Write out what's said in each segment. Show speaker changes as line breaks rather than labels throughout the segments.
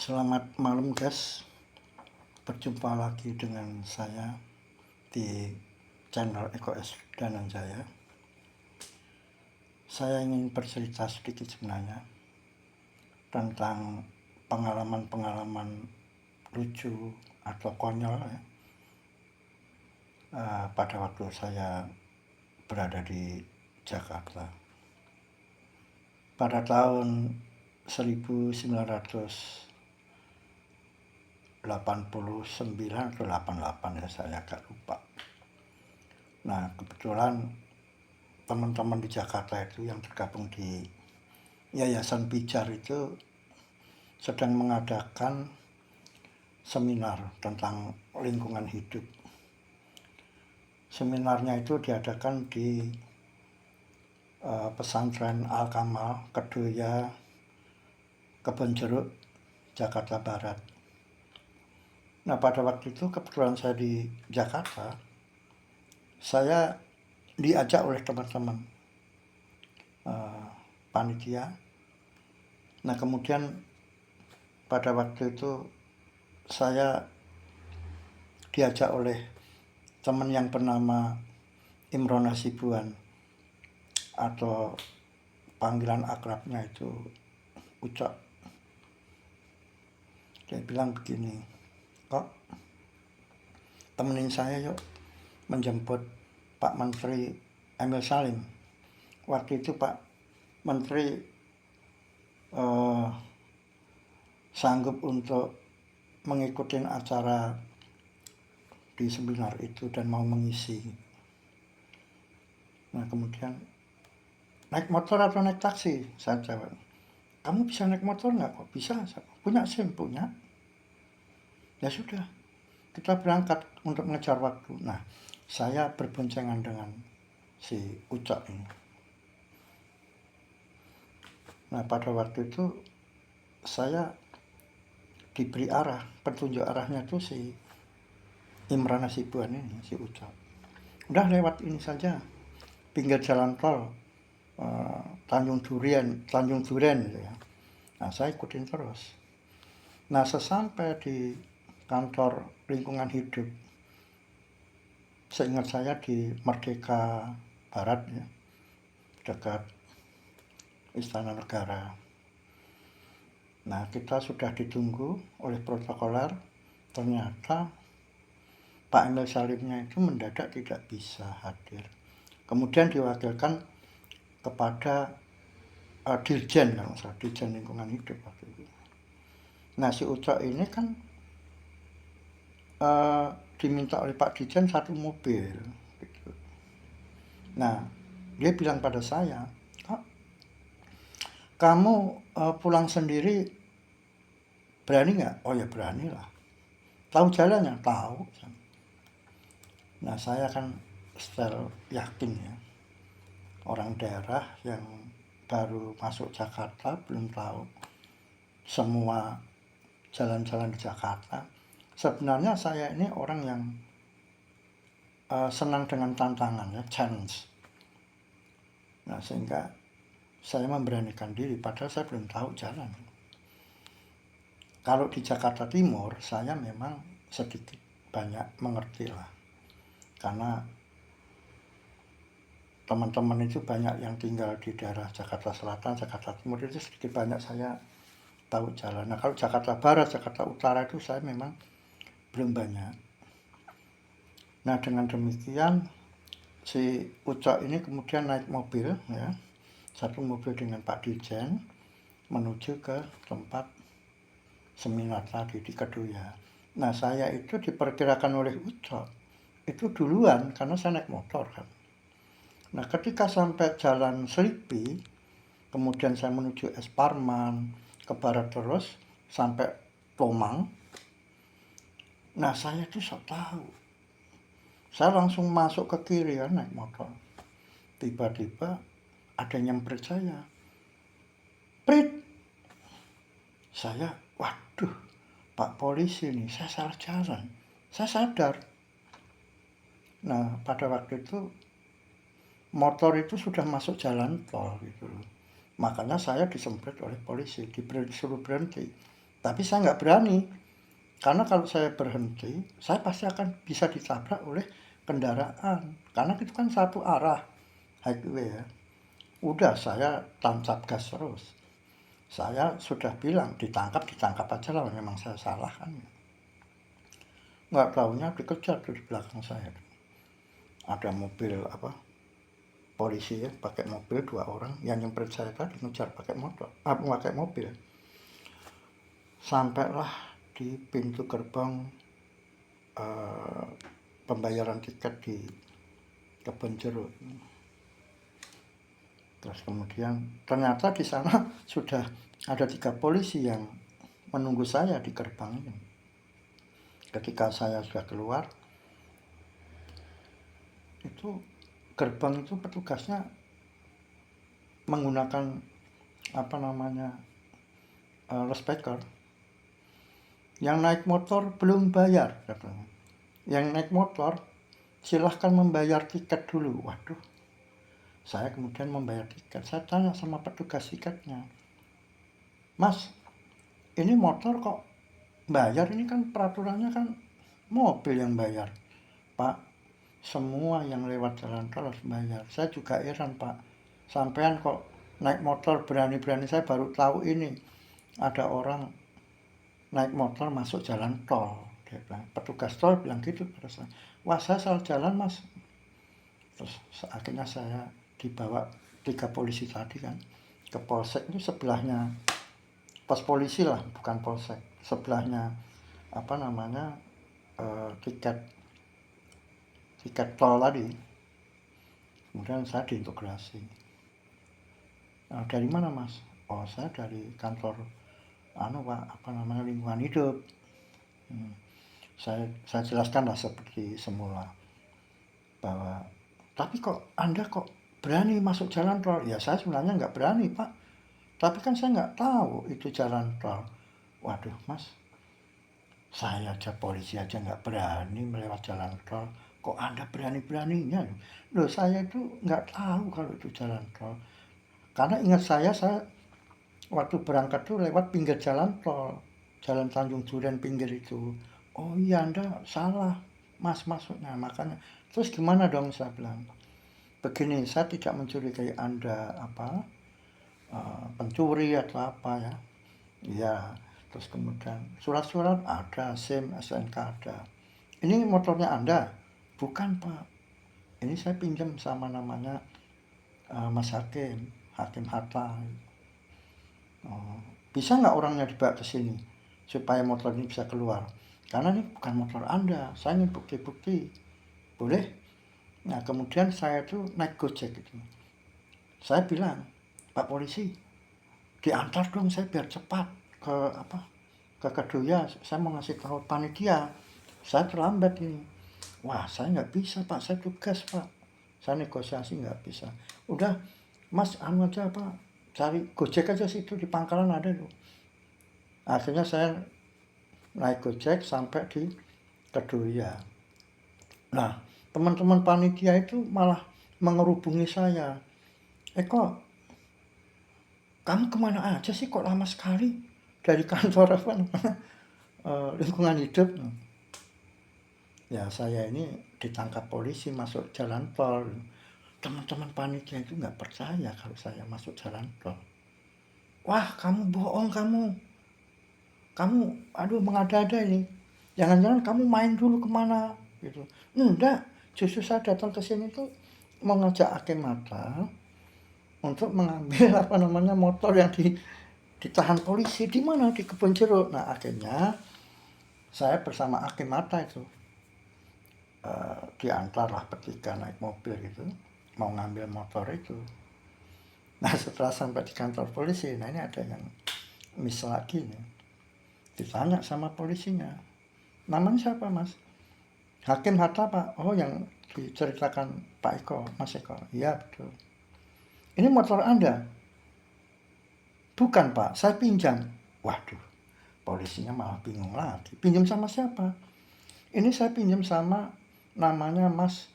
Selamat malam guys, berjumpa lagi dengan saya di channel Eko S Dananjaya. Saya ingin bercerita sedikit sebenarnya tentang pengalaman-pengalaman lucu atau konyol ya, pada waktu saya berada di Jakarta. Pada tahun 1989 atau 88 ya, saya agak lupa. Nah, kebetulan teman-teman di Jakarta itu yang tergabung di Yayasan Pijar itu sedang mengadakan seminar tentang lingkungan hidup. Seminarnya itu diadakan di pesantren Al-Kamal, Kedoya, Kebonjeruk, Jakarta Barat. Nah, pada waktu itu kebetulan saya di Jakarta, saya diajak oleh teman-teman panitia. Nah, kemudian pada waktu itu saya diajak oleh teman yang bernama Imron Hasibuan, atau panggilan akrabnya itu Ucok. Dia bilang begini, kok temenin saya yuk menjemput Pak Menteri Emil Salim. Waktu itu Pak Menteri sanggup untuk mengikuti acara di seminar itu dan mau mengisi. Nah, kemudian naik motor atau naik taksi? Saya jawab, kamu bisa naik motor nggak? Kok bisa? Punya SIM? Punya. Ya sudah, kita berangkat untuk mengejar waktu. Nah, saya berboncengan dengan si Ucok ini. Nah, pada waktu itu saya diberi arah, petunjuk arahnya itu si Imran Hasibuan ini, si Ucok. Udah lewat ini saja, pinggir jalan tol Tanjung Duren gitu ya. Nah, saya ikutin terus. Nah, sesampai di kantor lingkungan hidup, seingat saya di Merdeka Barat ya, dekat Istana Negara. Nah, kita sudah ditunggu oleh protokoler. Ternyata Pak Emil Salimnya itu mendadak tidak bisa hadir. Kemudian diwakilkan kepada Dirjen, kalau salah, Dirjen Lingkungan Hidup waktu itu. Nah, si Ucok ini kan diminta oleh Pak Dirjen satu mobil gitu. Nah, dia bilang pada saya, kamu pulang sendiri berani nggak? Oh ya, berani lah. Tahu jalannya? Tahu. Nah, saya kan setel yakin ya, orang daerah yang baru masuk Jakarta belum tahu semua jalan-jalan di Jakarta. Sebenarnya saya ini orang yang senang dengan tantangan ya, challenge. Nah, sehingga saya memberanikan diri padahal saya belum tahu jalan. Kalau di Jakarta Timur saya memang sedikit banyak mengerti lah, karena teman-teman itu banyak yang tinggal di daerah Jakarta Selatan, Jakarta Timur, itu sedikit banyak saya tahu jalan. Nah, kalau Jakarta Barat, Jakarta Utara itu saya memang belum banyak. Nah, dengan demikian si Ucok ini kemudian naik mobil ya, satu mobil dengan Pak Dirjen menuju ke tempat seminar tadi di Kedoya. Nah, saya itu diperkirakan oleh Ucok itu duluan karena saya naik motor kan. Nah, ketika sampai jalan Selipi, kemudian saya menuju Es Parman, ke barat terus sampai Tomang. Nah, saya itu sok tahu. Saya langsung masuk ke kiri kan, naik motor. Tiba-tiba ada yang nyemprit saya. Prit! Saya, waduh, Pak polisi nih, saya salah jalan. Saya sadar. Nah, pada waktu itu motor itu sudah masuk jalan tol gitu loh. Makanya saya disemprit oleh polisi, disuruh berhenti. Tapi saya nggak berani, karena kalau saya berhenti, saya pasti akan bisa ditabrak oleh kendaraan. Karena itu kan satu arah highway ya. Udah saya tancap gas terus. Saya sudah bilang ditangkap aja lah, memang saya salah kan. Nggak taunya dikejar tuh di belakang saya. Ada mobil polisi ya, pakai mobil 2 orang yang nyemprit saya tadi, ngejar pakai pakai mobil. Sampailah di pintu gerbang pembayaran tiket di Kebon Jeruk. Terus kemudian ternyata di sana sudah ada 3 polisi yang menunggu saya di gerbang ini. Ketika saya sudah keluar, itu gerbang itu petugasnya menggunakan loudspeaker. Yang naik motor belum bayar katanya. Yang naik motor silahkan membayar tiket dulu. Waduh, saya kemudian membayar tiket. Saya tanya sama petugas tiketnya, Mas, ini motor kok bayar? Ini kan peraturannya kan mobil yang bayar. Pak, semua yang lewat jalan tol harus bayar. Saya juga heran, Pak, sampean kok naik motor berani-berani. Saya baru tahu ini ada orang naik motor masuk jalan tol. Dia bilang, petugas tol bilang gitu pada saya. Wah, saya salah jalan, Mas. Terus akhirnya saya dibawa 3 polisi tadi kan ke polsek. Itu sebelahnya pos polisi lah, bukan polsek. Sebelahnya tiket tol tadi. Kemudian saya diintegrasi. Dari mana, Mas? Oh, saya dari kantor lingkungan hidup. Saya jelaskan lah seperti semula bahwa tapi kok Anda kok berani masuk jalan tol? Ya saya sebenarnya nggak berani, Pak. Tapi kan saya nggak tahu itu jalan tol. Waduh, Mas, saya aja polisi aja nggak berani melewat jalan tol. Kok Anda berani-beraninya? Loh, saya itu nggak tahu kalau itu jalan tol. Karena ingat saya waktu berangkat tuh lewat pinggir jalan tol. Jalan Tanjung Duren pinggir itu. Oh iya, Anda salah, Mas, masuknya. Makanya, terus gimana dong, saya bilang. Begini, saya tidak mencurigai Anda pencuri atau apa ya. Iya, terus kemudian surat-surat ada, SIM, SNK ada. Ini motornya Anda? Bukan, Pak. Ini saya pinjam sama namanya Mas Hakim Hatta. Oh, bisa nggak orangnya dibawa ke sini supaya motor ini bisa keluar? Karena ini bukan motor Anda, saya ingin bukti-bukti. Boleh? Nah, kemudian saya tuh naik Gojek gitu. Saya bilang, Pak polisi, diantar dong saya biar cepat ke Kedoya. Saya mau ngasih tahu panitia, saya terlambat ini. Wah, saya nggak bisa, Pak, saya tugas, Pak. Saya negosiasi nggak bisa. Udah, Mas, aja, Pak, cari Gojek aja situ di pangkalan ada tuh. Akhirnya saya naik Gojek sampai di Kedoya. Nah, teman-teman panitia itu malah mengerubungi saya. Kok kamu kemana aja sih, kok lama sekali dari kantor lingkungan hidup? Ya, saya ini ditangkap polisi masuk jalan tol. Teman-teman panitia itu nggak percaya kalau saya masuk jalan tol. Wah, kamu bohong, kamu mengada-ada ini. Jangan-jangan kamu main dulu kemana gitu. Enggak, justru saya datang ke sini tuh mau ngajak Hakim Hatta untuk mengambil motor yang ditahan polisi. Di mana? Di Kebon Jeruk. Nah, akhirnya saya bersama Hakim Hatta itu diantarlah bertiga naik mobil gitu, mau ngambil motor itu. Nah, setelah sampai di kantor polisi, nah ini ada yang miss lagi nih. Ditanya sama polisinya, namanya siapa, Mas? Hakim Hatta, Pak. Oh, yang diceritakan Pak Eko, Mas Eko. Iya, betul. Ini motor Anda? Bukan, Pak, saya pinjam. Waduh, polisinya malah bingung lagi. Pinjam sama siapa? Ini saya pinjam sama namanya Mas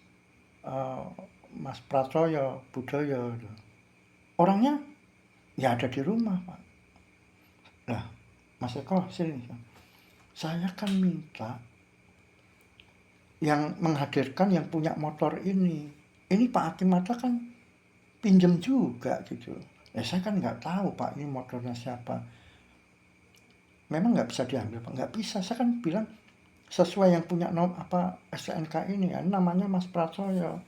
Pratoyo Budoyo. Orangnya ya ada di rumah, Pak. Lah, Mas Eko sini, saya kan minta yang menghadirkan yang punya motor ini Pak Hakim Mata kan pinjem juga gitu. Saya kan nggak tahu Pak ini motornya siapa. Memang nggak bisa diambil Pak, nggak bisa. Saya kan bilang sesuai yang punya STNK ini ya, namanya Mas Pracoyo.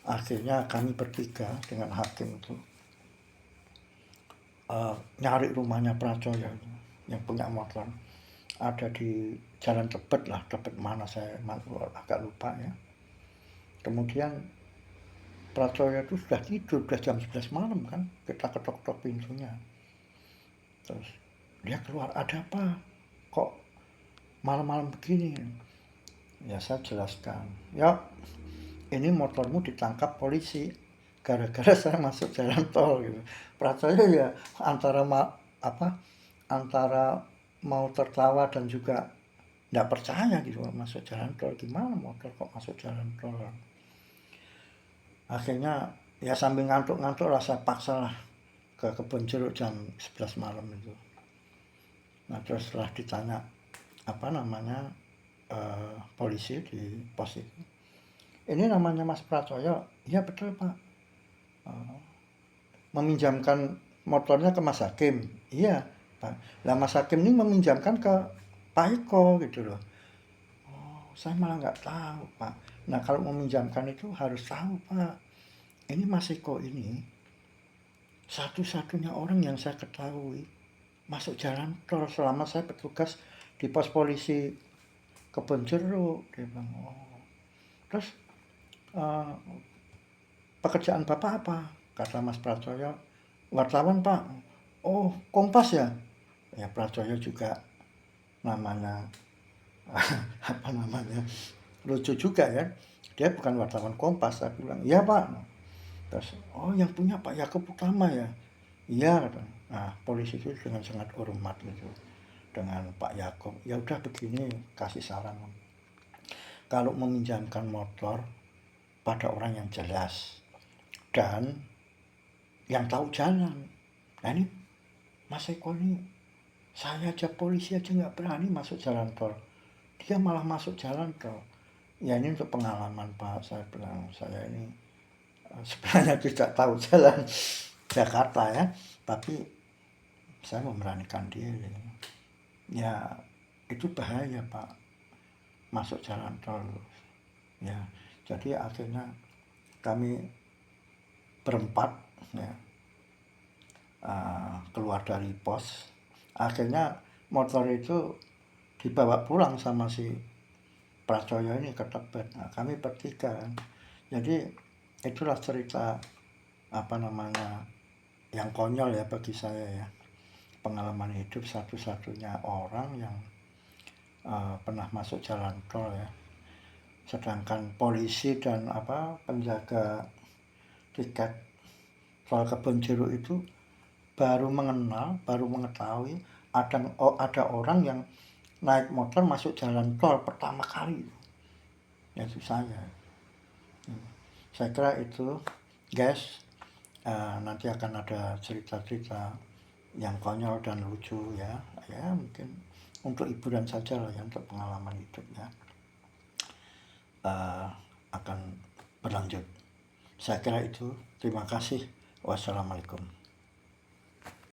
Akhirnya kami bertiga dengan hakim itu nyari rumahnya Pracoyo yang punya motor. Ada di Jalan Tebet lah, Tebet mana saya agak lupa ya. Kemudian Pracoyo itu sudah tidur, sudah jam 11 malam kan, kita ketok-ketok pintunya. Terus dia keluar, ada apa? Kok malam-malam begini? Ya saya jelaskan, ya ini motormu ditangkap polisi gara-gara saya masuk jalan tol gitu. Pracoyo ya antara mau tertawa dan juga nggak percaya gitu masuk jalan tol, gimana motor kok masuk jalan tol. Akhirnya ya sambil ngantuk-ngantuk lah saya paksa lah ke Kebon Jeruk jam 11 malam itu. Nah terus setelah ditanya polisi di pos itu, ini namanya Mas Pracoyo. Iya betul Pak. Meminjamkan motornya ke Mas Hakim. Iya Pak. Lah Mas Hakim ini meminjamkan ke Pak Eko gitu loh. Oh saya malah nggak tahu Pak. Nah kalau meminjamkan itu harus tahu Pak. Ini Mas Eko ini satu-satunya orang yang saya ketahui masuk jalan tol selama saya bertugas di pos polisi Kebon Jeruk. Dia bilang, oh. Terus pekerjaan Bapak apa? Kata Mas Pracoyo, wartawan Pak. Oh Kompas ya? Ya Pracoyo juga namanya lucu juga ya. Dia bukan wartawan Kompas. Saya bilang, iya Pak. Terus, oh yang punya Pak Yakub Utama ya? Iya. Nah polisi itu dengan sangat hormat gitu dengan Pak Yakub. Ya udah begini, kasih saran. Kalau meminjamkan motor pada orang yang jelas dan yang tahu jalan. Nah ini Mas Eko ini, saya aja polisi aja nggak berani masuk jalan tol. Dia malah masuk jalan tol. Ya ini untuk pengalaman Pak, saya bilang saya ini sebenarnya tidak tahu jalan Jakarta ya, tapi saya memberanikan diri. Ya itu bahaya Pak, masuk jalan tol. Ya jadi akhirnya kami berempat ya, keluar dari pos. Akhirnya motor itu dibawa pulang sama si Pracoyo ini ke Tebet. Nah, kami bertiga. Jadi itulah cerita yang konyol ya bagi saya ya. Pengalaman hidup satu-satunya orang yang pernah masuk jalan tol ya. Sedangkan polisi dan penjaga tiket tol Kebon Jeruk itu baru mengetahui ada orang yang naik motor masuk jalan tol pertama kali, yaitu saya. Saya kira itu guys, nanti akan ada cerita-cerita yang konyol dan lucu ya mungkin untuk hiburan saja lah ya, untuk pengalaman hidupnya akan berlanjut. Saya kira itu. Terima kasih. Wassalamualaikum.